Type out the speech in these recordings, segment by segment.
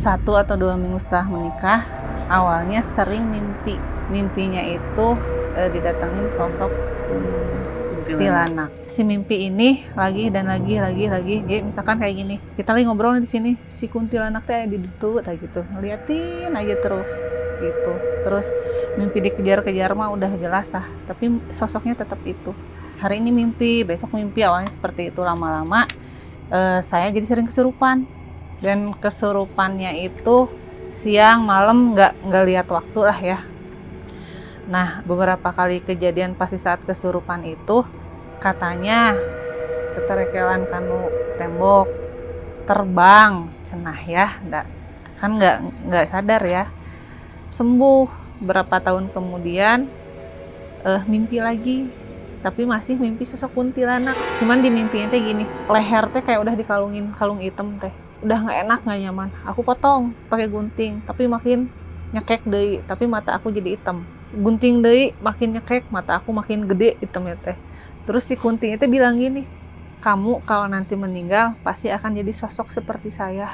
1 atau 2 minggu setelah menikah, awalnya sering mimpinya itu didatengin sosok kuntilanak. Si mimpi ini lagi dan lagi. Jadi misalkan kayak gini, kita lagi ngobrol di sini, si kuntilanak teh di situ kayak gitu, ngeliatin aja terus gitu. Terus mimpi dikejar-kejar mah udah jelas lah, tapi sosoknya tetap itu. Hari ini mimpi, besok mimpi, awalnya seperti itu. Lama-lama saya jadi sering kesurupan, dan kesurupannya itu siang malam, nggak lihat waktu lah ya. Nah, beberapa kali kejadian pasti saat kesurupan itu katanya keterekelan kanu tembok, terbang cenah ya, kan nggak sadar ya. Sembuh berapa tahun kemudian mimpi lagi, tapi masih mimpi sosok kuntilanak. Cuman di mimpinya teh gini, leher teh kayak udah dikalungin kalung hitam teh, udah nggak enak, nggak nyaman. Aku potong pakai gunting, tapi makin nyekek deui, tapi mata aku jadi hitam. Gunting deui, makin nyekek, mata aku makin gede hitamnya teh. Terus si kunting itu bilang gini, kamu kalau nanti meninggal pasti akan jadi sosok seperti saya.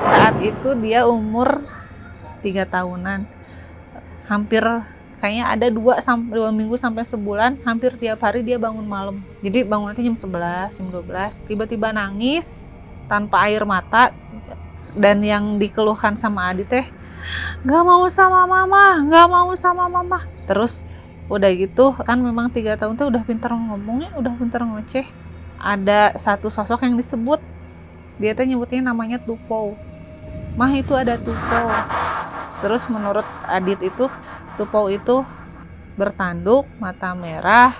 Saat itu dia umur 3 tahunan, hampir kayaknya ada 2 minggu sampai sebulan, hampir tiap hari dia bangun malam. Jadi bangunnya jam 11, jam 12, tiba-tiba nangis tanpa air mata. Dan yang dikeluhkan sama Adit teh, nggak mau sama mama. Terus udah gitu kan, memang 3 tahun tuh udah pintar ngomongnya, udah pintar ngoceh. Ada satu sosok yang disebut, dia teh nyebutnya namanya Tupo. Mah itu ada Tupo. Terus menurut Adit itu, Tupo itu bertanduk, mata merah,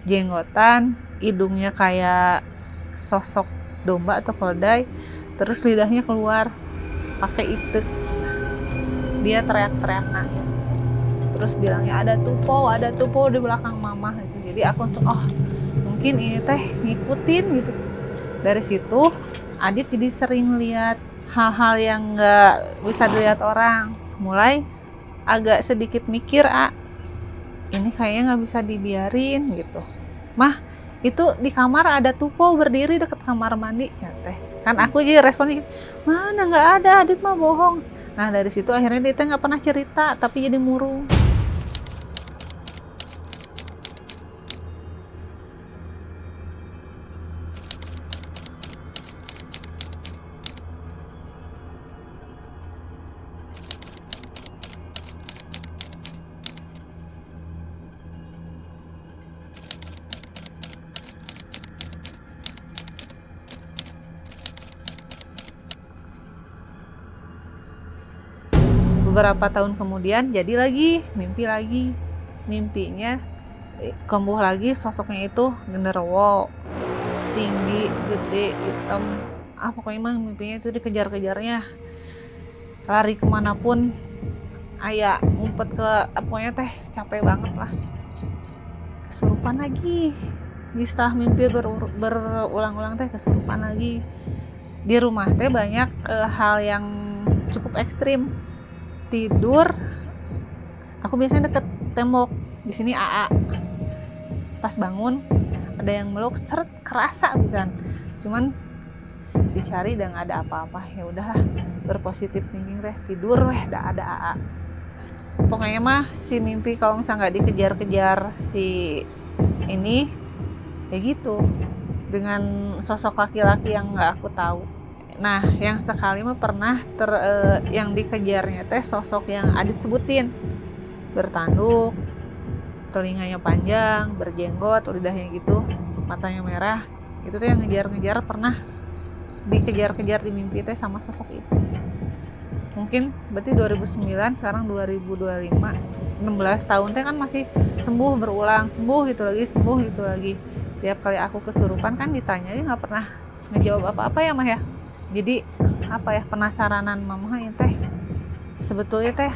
jenggotan, hidungnya kayak sosok domba atau keledai, terus lidahnya keluar pakai itik. Dia teriak-teriak nangis, terus bilangnya ada Tupo di belakang mama gitu. Jadi aku langsung, oh mungkin ini teh ngikutin gitu. Dari situ Adit jadi sering lihat hal-hal yang nggak bisa dilihat orang. Mulai agak sedikit mikir, ini kayaknya nggak bisa dibiarin gitu. Mah, itu di kamar ada Tupo berdiri deket kamar mandi, teh. Kan aku jadi responnya, mana nggak ada, Adit mah bohong. Nah dari situ akhirnya dia nggak pernah cerita, tapi jadi murung. Beberapa tahun kemudian jadi lagi, mimpinya kambuh lagi, sosoknya itu genderuwo, tinggi, gede, hitam. Pokoknya mah mimpinya itu dikejar-kejarnya, lari kemanapun, ngumpet ke, pokoknya teh capek banget lah. Kesurupan lagi, setelah mimpi berulang-ulang teh kesurupan lagi. Di rumah teh banyak hal yang cukup ekstrim. Tidur, aku biasanya deket tembok, di sini AA. Pas bangun ada yang meluk, seret, kerasa pisan. Cuman dicari dan nggak ada apa-apa. Ya udahlah, berpositif thinking teh, tidur dah ada AA. Pokoknya mah si mimpi kalau misalnya nggak dikejar-kejar si ini, ya gitu, dengan sosok laki-laki yang nggak aku tahu. Nah, yang sekali mah pernah yang dikejarnya teh sosok yang Adit sebutin, bertanduk, telinganya panjang, berjenggot, lidahnya gitu, matanya merah. Itu tuh yang ngejar-ngejar, pernah dikejar-kejar di mimpi teh sama sosok itu. Mungkin berarti 2009, sekarang 2025, 16 tahun teh kan masih sembuh berulang, sembuh gitu lagi. Tiap kali aku kesurupan kan ditanya, dia nggak pernah ngejawab apa-apa ya Mah ya. Jadi penasaranan mama ini teh sebetulnya teh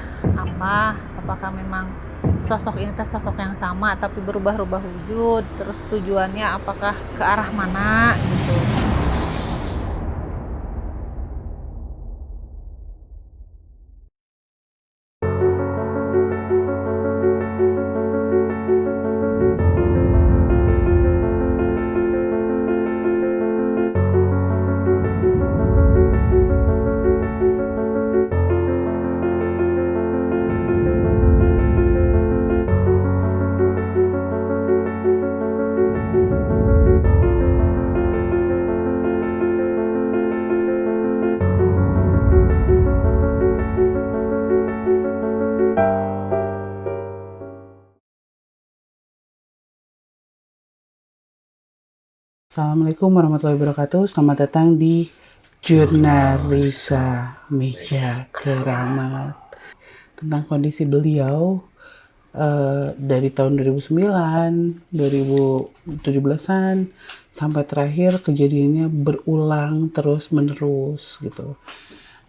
apakah memang sosok ini teh sosok yang sama tapi berubah-ubah wujud, terus tujuannya apakah ke arah mana gitu. Assalamualaikum warahmatullahi wabarakatuh. Selamat datang di Jurnalisa Meja Keramat. Tentang kondisi beliau dari tahun 2009, 2017-an sampai terakhir kejadiannya berulang terus menerus gitu.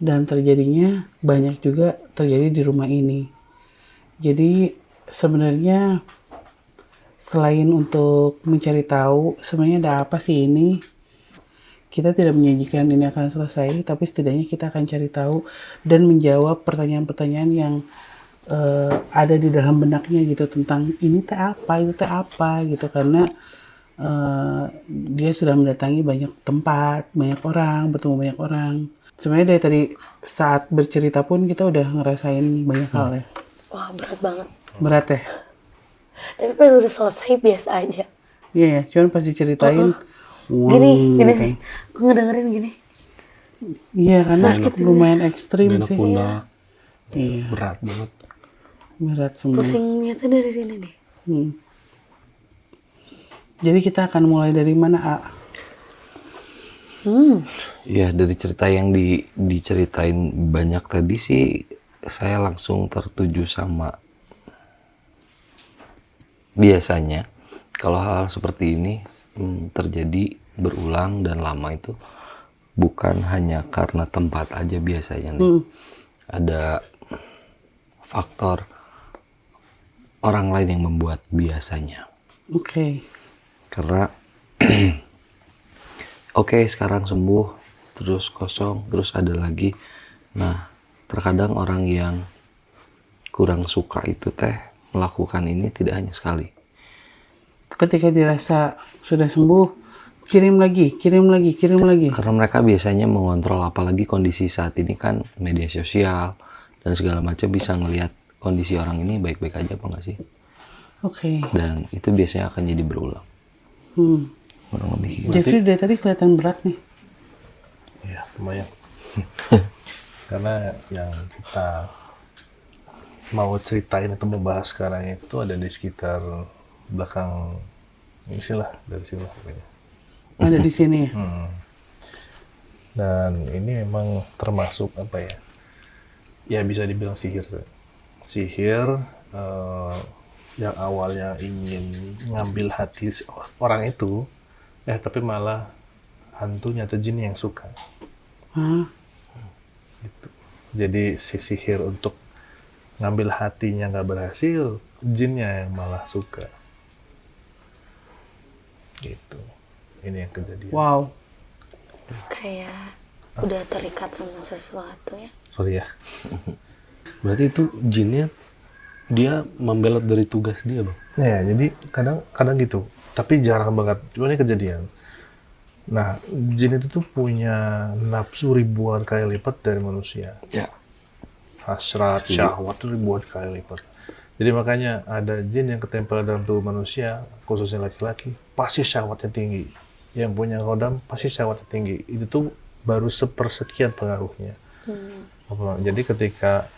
Dan terjadinya banyak juga terjadi di rumah ini. Jadi sebenarnya selain untuk mencari tahu sebenarnya ada apa sih ini, kita tidak menyajikan ini akan selesai, tapi setidaknya kita akan cari tahu dan menjawab pertanyaan-pertanyaan yang ada di dalam benaknya gitu tentang ini teh apa, itu teh apa gitu, karena dia sudah mendatangi banyak tempat, banyak orang, bertemu banyak orang. Sebenarnya dari tadi saat bercerita pun kita udah ngerasain banyak hal ya. Wah, berat banget. Berat ya? Tapi pas udah selesai biasa aja. Iya ya, cuman pas diceritain Gini gitu. nih, gue ngedengerin gini. Iya karena Sakit lumayan ekstrim Enak sih. pundak. Iya, Berat banget. berat semua. Pusingnya tuh dari sini nih. Jadi kita akan mulai dari mana, A? Ya dari cerita yang diceritain banyak tadi sih, saya langsung tertuju sama biasanya kalau hal seperti ini terjadi berulang dan lama itu bukan hanya karena tempat aja biasanya nih. Ada faktor orang lain yang membuat biasanya. Oke. Karena oke, sekarang sembuh, terus kosong, terus ada lagi. Nah, terkadang orang yang kurang suka itu teh melakukan ini tidak hanya sekali. Ketika dirasa sudah sembuh, kirim lagi. Karena mereka biasanya mengontrol, apalagi kondisi saat ini kan media sosial dan segala macam bisa ngelihat kondisi orang ini baik-baik aja apa enggak sih? Oke. Dan itu biasanya akan jadi berulang. Kurang lebih gitu. Jeffrey dari tadi kelihatan berat nih. Iya, lumayan. Karena yang kita mau ceritain atau membahas sekarang itu ada di sekitar belakang ini sih lah, dari sini lah pokoknya. Ada di sini ya? Dan ini memang termasuk apa ya? Ya bisa dibilang sihir. Sihir yang awalnya ingin ngambil hati orang itu, tapi malah hantunya atau jin yang suka. Hah? Gitu. Jadi si sihir untuk ngambil hatinya nggak berhasil, jinnya yang malah suka. Gitu. Ini yang kejadian. Wow. Kayak udah terikat sama sesuatu ya. Sorry ya. Berarti itu jinnya dia membelot dari tugas dia, Bang. Ya, jadi kadang gitu. Tapi jarang banget. Cuma ini kejadian. Nah, jin itu tuh punya nafsu ribuan kali lipat dari manusia. Ya. Hasrat, syahwat tuh ribuan kali lipat. Jadi makanya ada jin yang ketempel dalam tubuh manusia, khususnya laki-laki, pasti syahwatnya tinggi. Yang punya kodam pasti syahwatnya tinggi. Itu tuh baru sepersekian pengaruhnya. Jadi ketika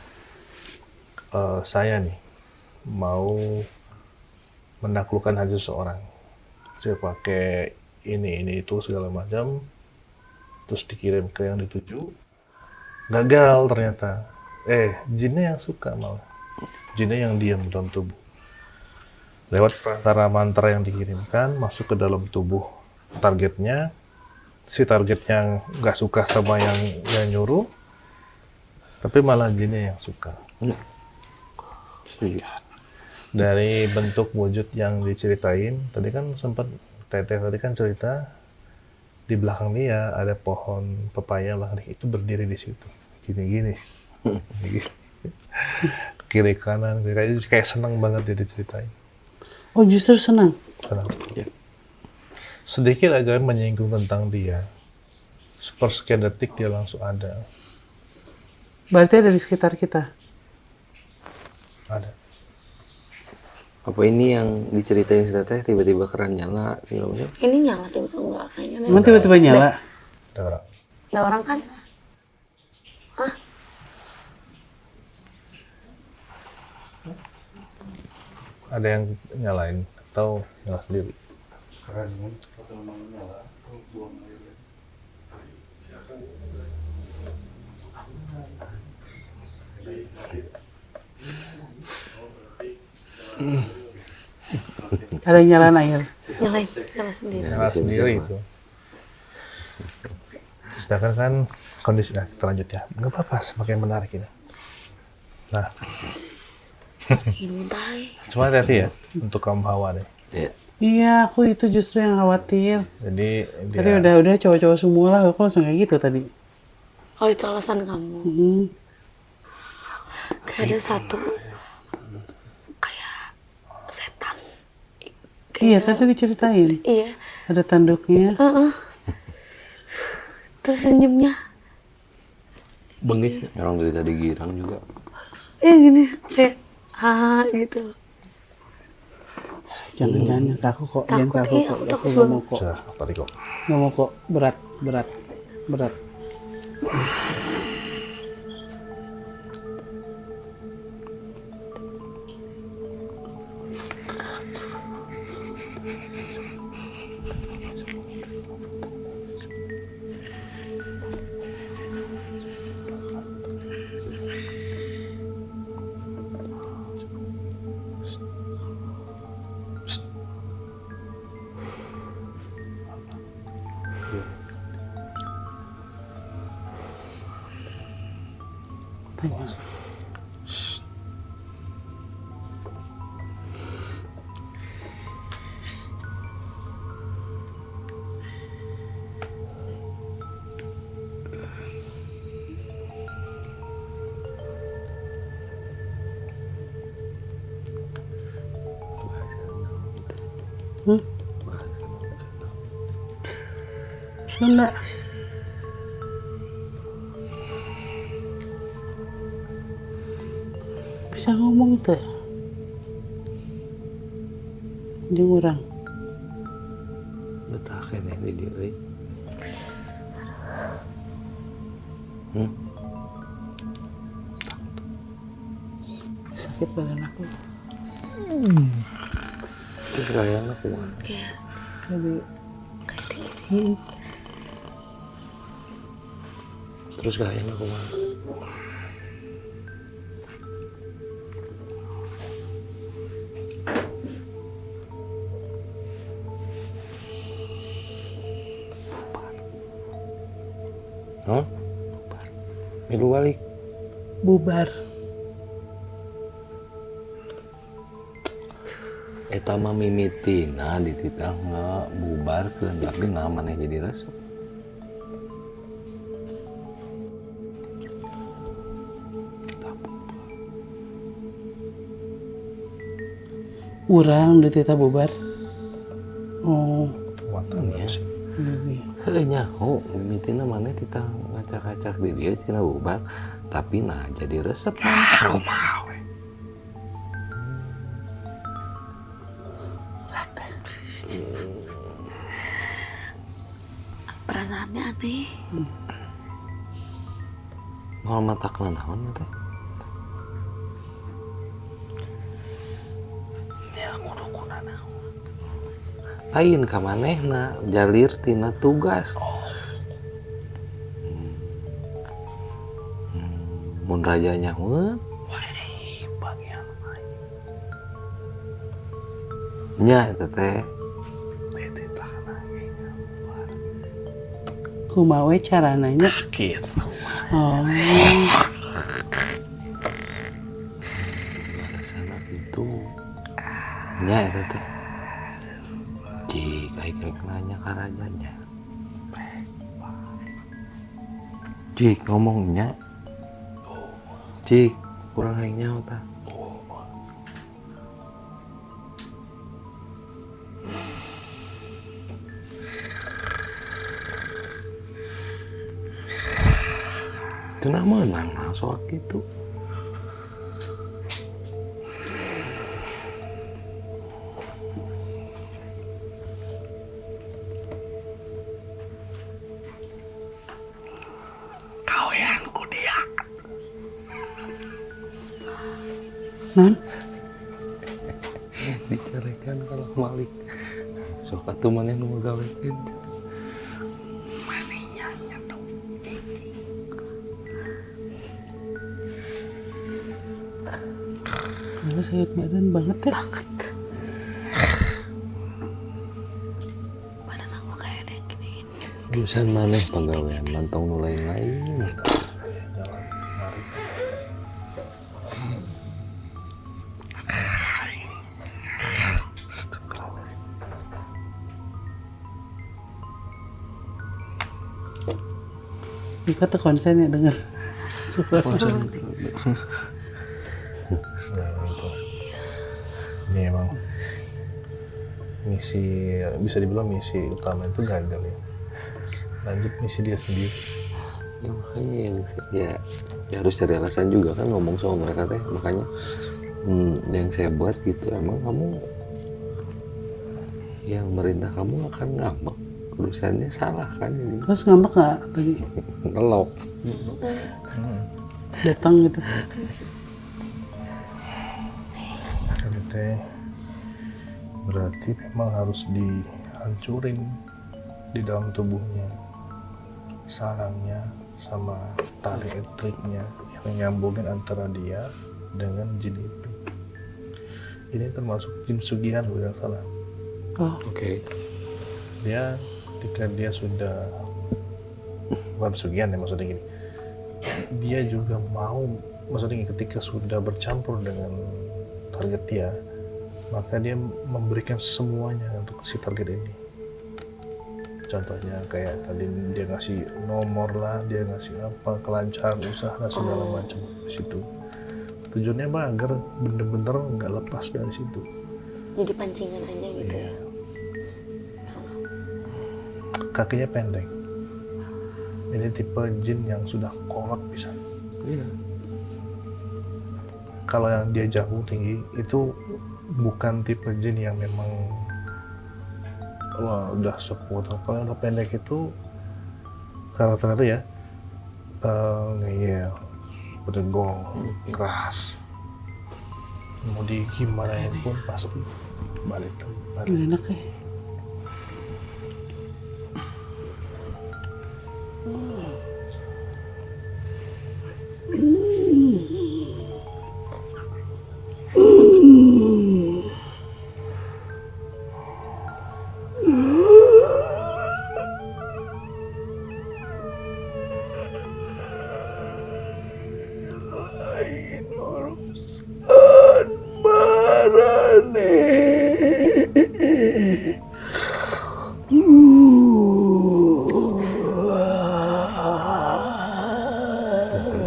saya nih mau menaklukkan hati seseorang, saya pakai ini itu segala macam, terus dikirim ke yang dituju, gagal ternyata. Jinnya yang suka malah. Jinnya yang diam dalam tubuh. Lewat perantara mantra yang dikirimkan, masuk ke dalam tubuh targetnya. Si target yang nggak suka sama yang nyuruh, tapi malah jinnya yang suka. Dari bentuk wujud yang diceritain, tadi kan sempat Teteh tadi kan cerita di belakang dia ada pohon pepaya belakang itu berdiri di situ, gini-gini. Kiri kanan, kayak senang banget dia diceritain. Oh justru senang? Senang. Ya. Sedikit agak menyinggung tentang dia. Sepersekian detik dia langsung ada. Berarti ada di sekitar kita? Ada. Apa ini yang diceritain si Teteh tiba-tiba keran nyala segala macam? Ini nyala tiba-tiba enggak kayaknya. Emang tiba-tiba nyala? Ada orang. Ada orang kan? Hah? Ada yang nyalain atau nyala sendiri? Ada yang nyalain air. Nyala sendiri. Nyala sendiri itu. Sedangkan kan kondisi, nah kita lanjut ya. Nggak apa-apa, semakin menarik ini. Nah, Minum tay. cuma hati-hati ya untuk kaum hawa deh. Ya. Iya, aku itu justru yang khawatir. Jadi Tadi dia udah cowok-cowok semua lah, aku langsung kayak gitu tadi. Oh itu alasan kamu. Kayak ada satu kayak setan. Iya, kan tadi ceritain. Iya. Ada tanduknya. Terus senyumnya. Bengis. Orang dari tadi girang juga. Gini kayak gitu. Jangan ke aku kok, jangan ke aku Takut, iya, kok. aku Aku takut nggak mau kok, sudah tadi kok. nggak mau kok. Berat. Tanya. Sunda. Bisa ngomong tuh. Jeung urang. Betah kene di dieu euy. Sakit badan aku. Terus kayaknya kumaha? Kayak Jadi Terus kayaknya kumaha? Hah? Milu balik. bubar. Eta mah mimitina dititah ngebubarkeun tapi namanya jadi resep. Urang dititah bubar. Oh, Mantan Ya. sih. iya. Heuh nyaho mimitina maneh titah ngacak-acak di dieu cenah bubar tapi nah jadi resep. Kumaha we? perasaannya aneh. Moal matakna naon teh? Ya kudu kunana. Lain ka manehna jalir tina tugas. Mun raja nyahoeun bagian lain. Nya eta teh Kumaha we carananya? Gitu. Oh, sana gitu. Nya eta teh. Cik aing nanya ka rajanya. Cik ngomongnya. Cik kurang aing nyaho tah. Cenah menang nah soal gitu. non, dicerekan kalau Malik sok atuh maneh nu gawekeun. Karena sakit badan banget ya. Badan aku kayak ada yang gini. Jurusan maneh pagawean mantong nu lain-lain. Jalan lari. Ika tuh konsen ya denger suara Nah, itu. Ini emang misi, bisa dibilang misi utama itu gagal ya. Lanjut misi dia sendiri. Ya makanya ya harus cari alasan juga kan ngomong sama mereka teh, makanya yang saya buat gitu, emang kamu yang merintah kamu akan ngambek, urusannya salah kan ini. terus ngambek nggak tadi Ngelok. datang gitu. Ini teh berarti memang harus dihancurin di dalam tubuhnya sarangnya sama tali elektriknya yang nyambungin antara dia dengan jin itu. Ini termasuk jin sugihan loh yang salah. Oh, Oke. Dia ketika dia sudah bukan pesugihan ya, maksudnya gini, dia juga mau, maksudnya gini, ketika sudah bercampur dengan target dia, maka dia memberikan semuanya untuk si target ini. Contohnya kayak tadi dia ngasih nomor lah, dia ngasih apa, kelancaran usaha dan segala macam di situ. Tujuannya apa? Agar bener-bener nggak lepas dari situ. Jadi pancingan aja gitu ya. Kakinya pendek. Ini tipe jin yang sudah kolot bisa. Iya. Kalau yang dia jauh tinggi itu bukan tipe jin yang memang wah udah sepuh. Kalau yang udah pendek itu karakternya tuh ya ngeyel, berdegong, keras. Mau di gimana pun pasti balik. ini enak ya.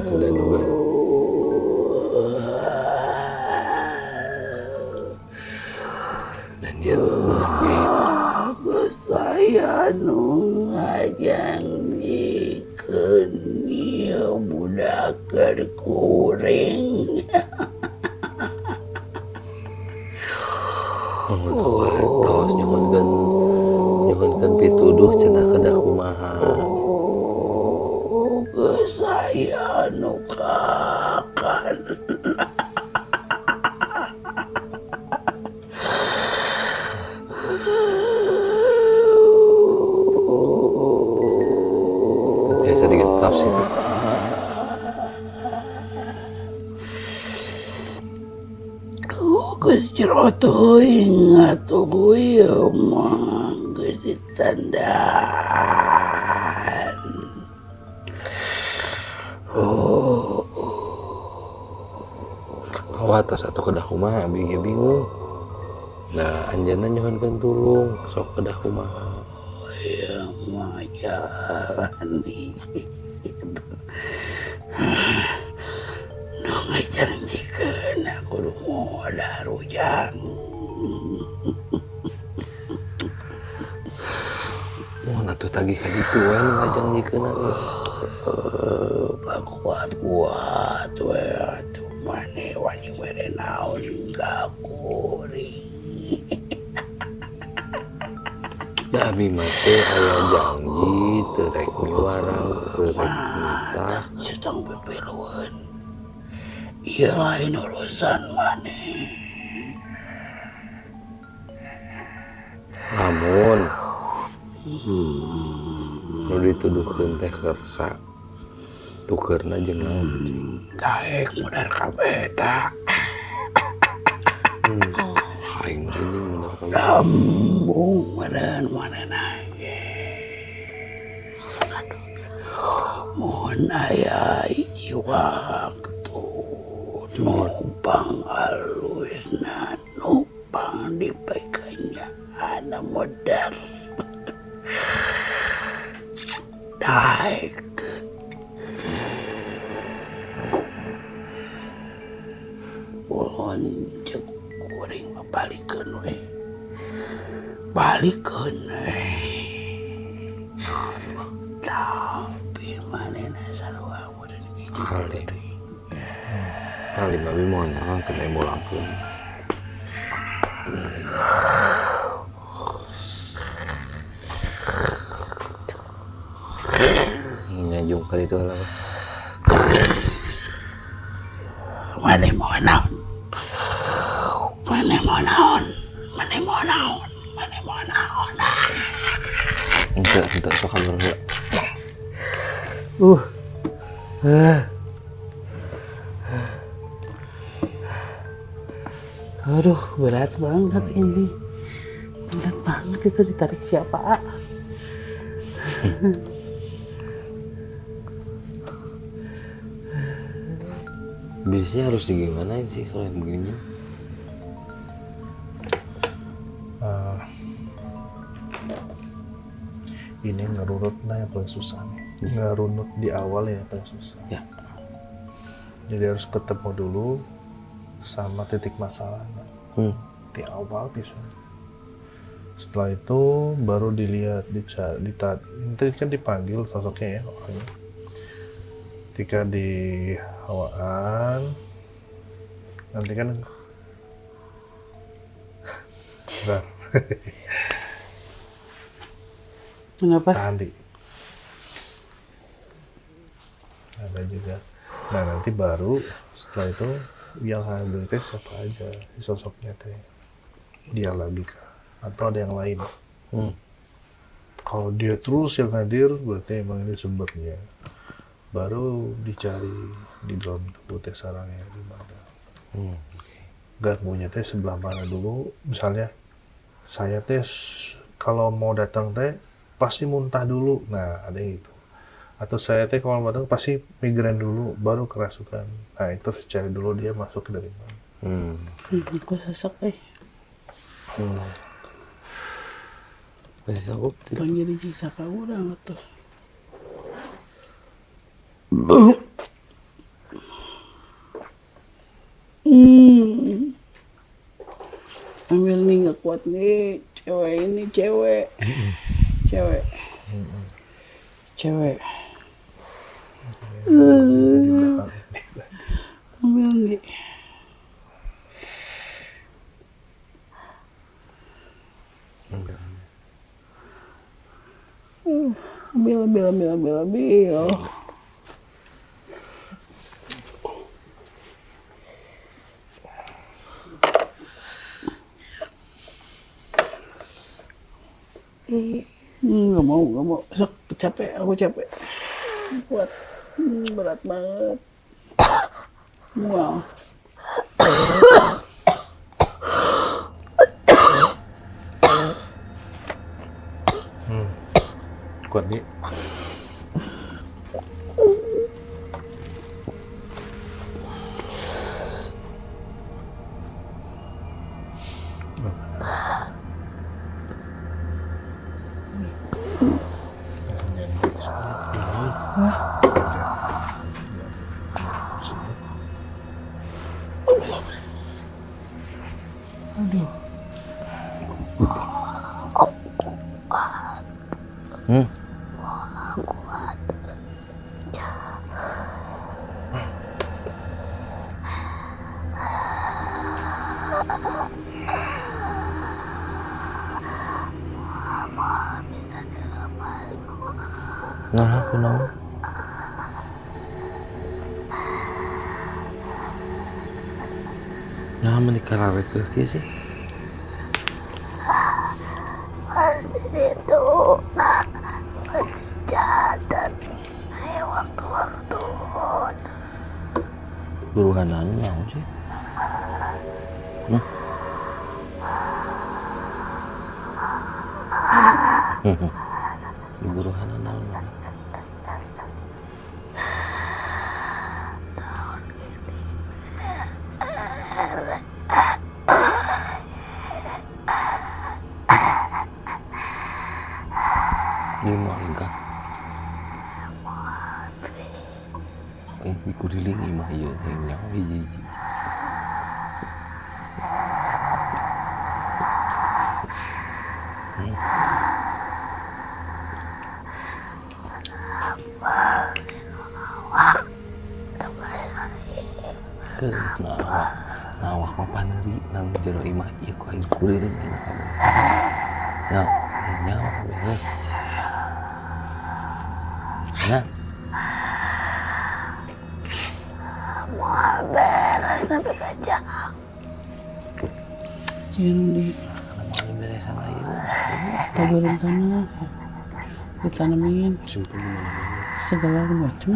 Udah juga. Dan dia Saya nu ngajangikeun ieu budak keur kuring. tos nyuhunkeun pituduh cenah kedah kumaha. Geus saya nu kakan. Biasa digetos itu. Geus jero teuing atuh ieu mah geus ditandaan. Awat tos atuh kedah kumaha abi ge bingung. Nah, anjeunna nyuhunkeun tulung sok kedah kumaha. Ya mah jalan hiji nu ngajanjikeun aku kudu modal rujang. Mohon atuh tagih ka ditu we nu ngajangjikeun ieu. Kuat we atuh maneh wani mere naon ka kuring. Da abi mah teh aya janji teu rek miwarang, teu rek nitah. Geus tong pepelueun. Ieu lain urusan maneh. dituduhkeun teh kersa tukeurna jeung naon cing. Daek modar kabeh eta. Aing merinding bener kabeh. Lambung mana mohon aya hiji waktu numpang halusna numpang dipegangnya ana modal daek teh. Ulun jeung kuring mah balikeun we. Tapi manehna sarua mudah Kali. Kali babi mau nyaran kena mulangkeun. Nyajung kali itu lah. maneh mau naon. Ente sok kabar heula. Aduh, berat banget ini. Berat banget itu ditarik siapa? Biasanya harus digimanain sih kalau yang begini? Ini ngerunutnya yang paling susah nih. Ngerunut di awal ya paling susah. Ya. Jadi harus ketemu dulu sama titik masalahnya di awal bisa. Setelah itu baru dilihat, dicari, nanti kan dipanggil sosoknya ya orangnya. Ketika di hawaan, nanti kan bentar. Kenapa? Tadi ada juga. Nah nanti baru setelah itu yang hadir teh siapa aja si sosoknya teh, dia lagi kah atau ada yang lain. Kalau dia terus yang hadir berarti emang ini sumbernya. Baru dicari di dalam tubuh teh sarangnya di mana. Ganggunya teh sebelah mana dulu. Misalnya saya teh kalau mau datang teh pasti muntah dulu. Nah ada yang itu. Atau saya teh kalau mau datang pasti migrain dulu baru kerasukan. Nah itu cari dulu dia masuk dari mana. Aku sesak Masih sanggup? panggil jiksa ka urang atuh. Ambil nih gak kuat nih cewek. Ambil nih. Ambil. Nggak mau. Sok, aku capek. Kuat. Berat banget. Wow. Kuat nih. Nah, aku naon? Nah, menikah ke kieu sih. Pasti itu, catat ayo waktu-waktu Buruhan anu naon sih? Buruhan naon? Di mangga. Dikuliling imah ieu yang nyawa hiji-hiji. Nawak mah paneri nang jero imah ieu ku aing kuliling aing kabeh. Nyawa kabeh heuh. Nah, mau beres sampai kacang Jangan mau beresan aja. ditaburin tanah, ditanamin Simpel gimana? segala macam.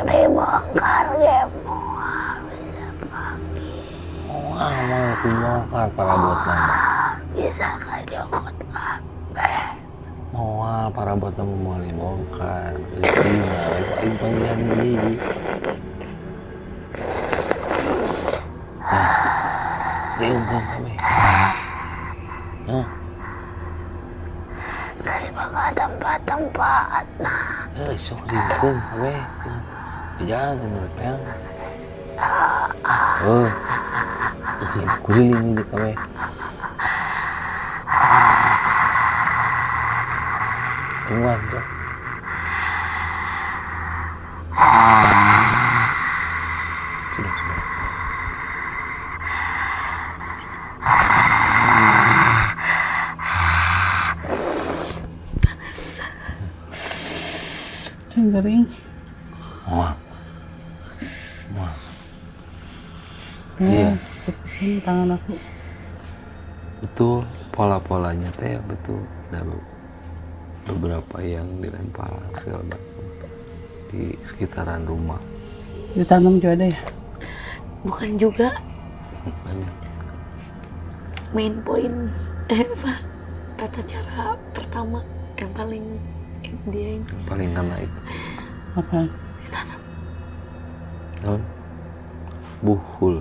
dibongkar gemo bisa panggil Wah, mau dibongkar para buat nama. bisa kajokot kabeh Moal para buat nama mau dibongkar. Cina, itu aing panggilan hiji. Nah, diungkap kami. Hah? kas boga tempat-tempat nah Sok ringkeun kami. Jangan menurut yang. Kuliling di kami. Tungguan, Cok. Sudah. Cengkering. Wah. Iya. Kepesin tangan aku. Betul, pola-polanya teh betul. Ada beberapa yang dilempar segala macam di sekitaran rumah. Ditanam juga ada ya? bukan juga Banyak. main poin apa tata cara pertama yang paling dia yang Yang paling kena itu. Apa? ditanam Non? Buhul.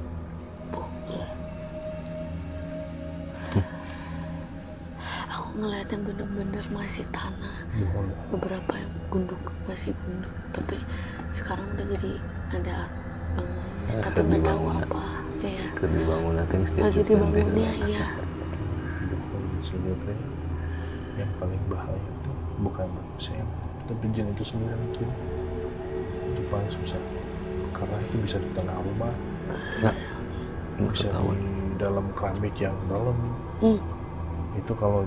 aku ngeliatnya bener-bener masih tanah beberapa yang gunduk masih gunduk tapi sekarang udah jadi ada bangunannya Ya, tapi kan nggak tahu dibangun. apa ya Ke dibangun nanti lagi dibangunnya ya Sebetulnya yang paling bahaya itu bukan manusia tapi jin itu sendiri itu paling susah karena itu bisa di tengah rumah Nggak bisa ketahuan. di dalam keramik yang dalam itu kalau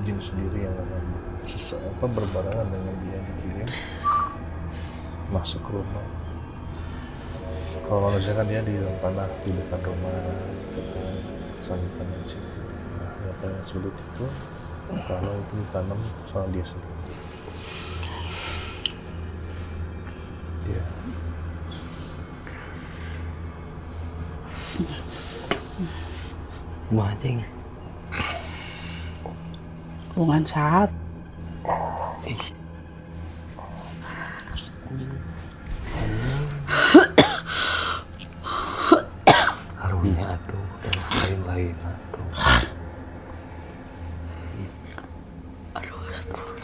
jin sendiri yang akan berbarengan dengan dia dikirim masuk ke rumah. Kalau manusia kan dia di dalam tanah di dekat rumah kesangitan di situ. Nah, yang paling sulit itu kalau itu ditanam sama dia sendiri. Iya. Rumah anjing. Hubungan saat. Ih. Harunya atuh dan lain-lain atuh. Aduh,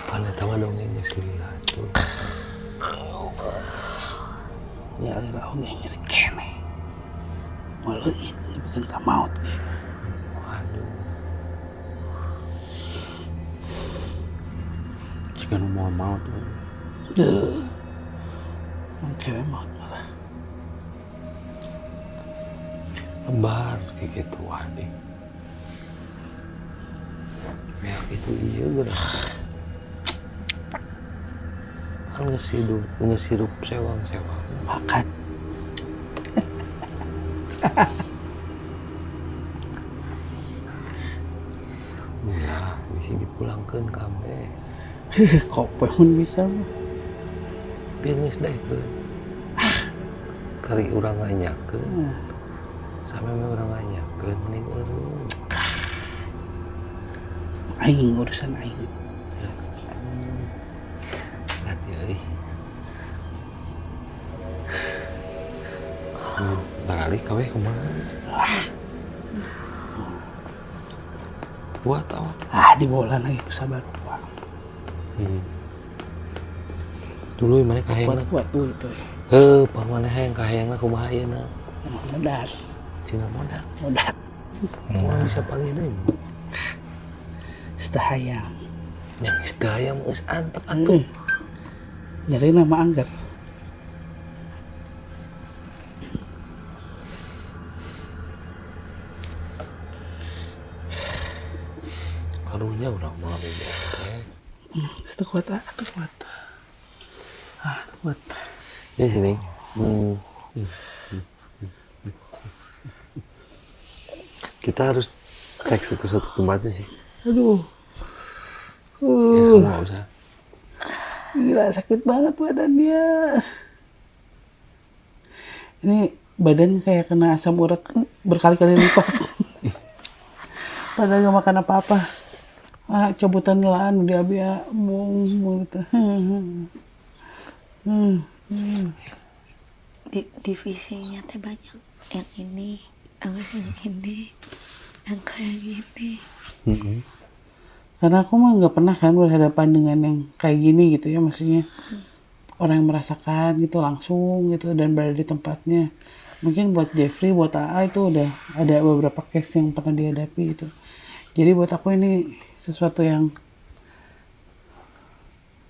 pandai tawa dongengnya sih atuh. Ya lah oge nyeri kene. Maleut bikin ka maut. Waduh. Jika nu mau maut. Cewek maut malah. Lebar kayak gitu waduh. Ya itu iya gerak. Kan ngesirup sewang-sewang. Makan. Ulah, bisa dipulangkan kami. Kok pun bisa mah. Pinus deh ke. Kari orang nganyakeun. Sampai me orang nganyakeun mending eureun. Aing urusan aing. Hati euy. Baralik kawe kumaha? Buat apa? Di bola lagi sabar Pak. Dulu mana kahayang Kuat tuh itu. pamaneh yang kahayang kumaha ayeuna? Modal. Cina modal. Modal. Orang bisa panggil deui. Setahayang. Yang istaya geus antep atuh. Nyari nama anggar. Karunya urang mah bebek. Itu kuat, itu kuat. Itu kuat. Ya sini. Kita harus cek satu-satu tempatnya sih. Aduh. Ya kamu nggak usah. Gila sakit banget badannya. Ini badan kayak kena asam urat berkali-kali lipat. Padahal gak makan apa-apa. Cabutan laan di abia bung gitu. Divisinya teh banyak. Yang ini, yang kayak gini. Karena aku mah nggak pernah kan berhadapan dengan yang kayak gini gitu ya, maksudnya orang yang merasakan gitu langsung gitu dan berada di tempatnya. Mungkin buat Jeffrey, buat AA itu udah ada beberapa case yang pernah dihadapi gitu. Jadi buat aku ini sesuatu yang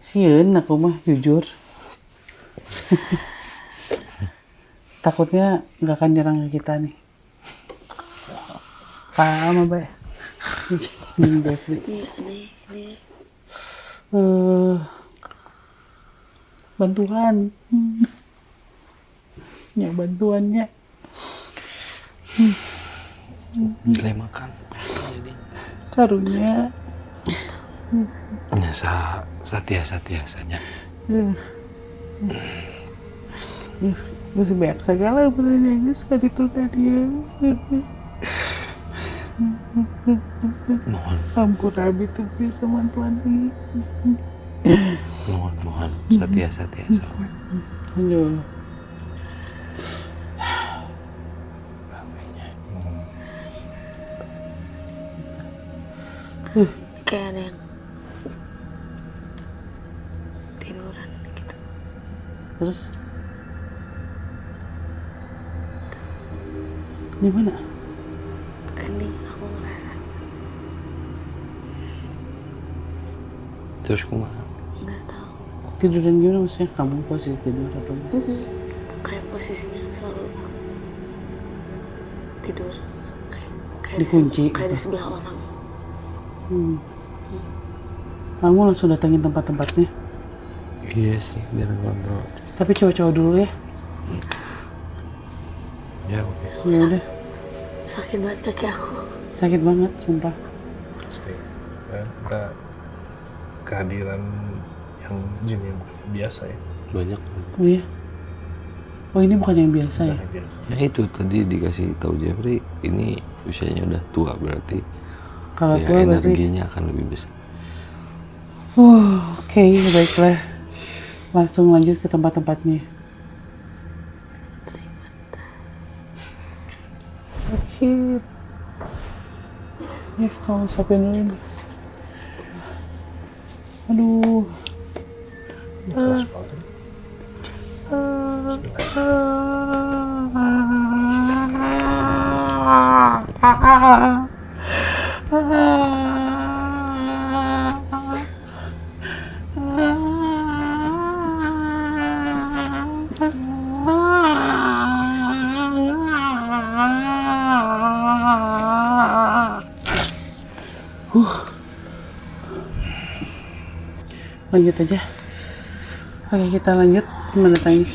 sieun aku mah jujur. Takutnya nggak akan nyerang ke kita nih. Paham apa ya? Jeffrey. Ini. Bantuan. Ya bantuannya. Nilai makan. Karunya. Ya satiasanya. Masih banyak segala sebenarnya sekali itu kan dia. Mohon Ampun Abi tuh bisa bantuan nih. mohon satiasa. Aduh. Kayak ada yang tiduran gitu. Terus di mana? Ini aku ngerasa Terus kumaha? nggak tahu. Tiduran gimana maksudnya? Kamu posisi tidur atau Kayak posisinya selalu tidur kayak Dikunci kayak di gitu? sebelah orang. Kamu langsung datangin tempat-tempatnya? Iya sih, biar kontrol. Tapi cowok-cowok dulu ya. Ya oke. Ya udah. Sakit banget kaki aku. Sakit banget, sumpah. Stay. Dan kita kehadiran yang jin yang bukan biasa ya. Banyak. Oh iya. Oh ini bukan yang biasa ya? Bukan yang biasa. Ya itu tadi dikasih tahu Jeffrey, ini usianya udah tua berarti. Kalau Ya tua berarti. energinya akan lebih besar. Oke, baiklah. Langsung lanjut ke tempat-tempatnya. Sakit. Nih, tolong suapin dulu nih. Aduh. Keras banget. Lanjut aja. Oke, kita lanjut. Gimana tanya?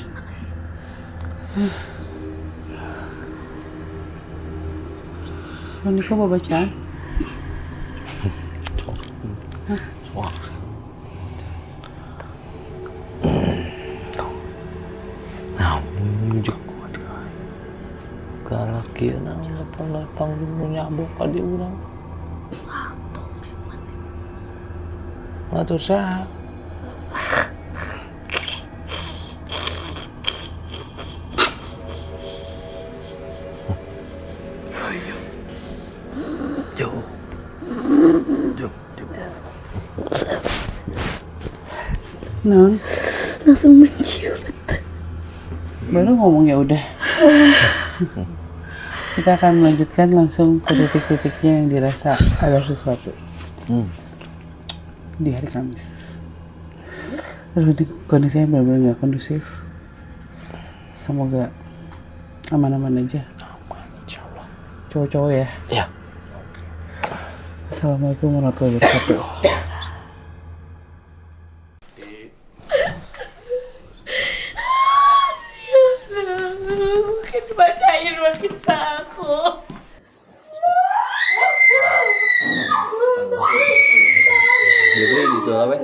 Niko mau bacaan? Wah. Nah, menunjuk galak kieu na datang-datang dulu nyabok ka di urang. Ngatur saha? Non, Langsung mencium. baru ngomong ya udah. Kita akan melanjutkan langsung ke titik-titiknya yang dirasa ada sesuatu di hari Kamis. Aduh, ini kondisinya benar-benar nggak kondusif. Semoga aman-aman aja. Aman, insyaallah. Cowok-cowok ya. Ya. Assalamualaikum warahmatullahi wabarakatuh. Makin dibacain makin takut. Jadi itu apa?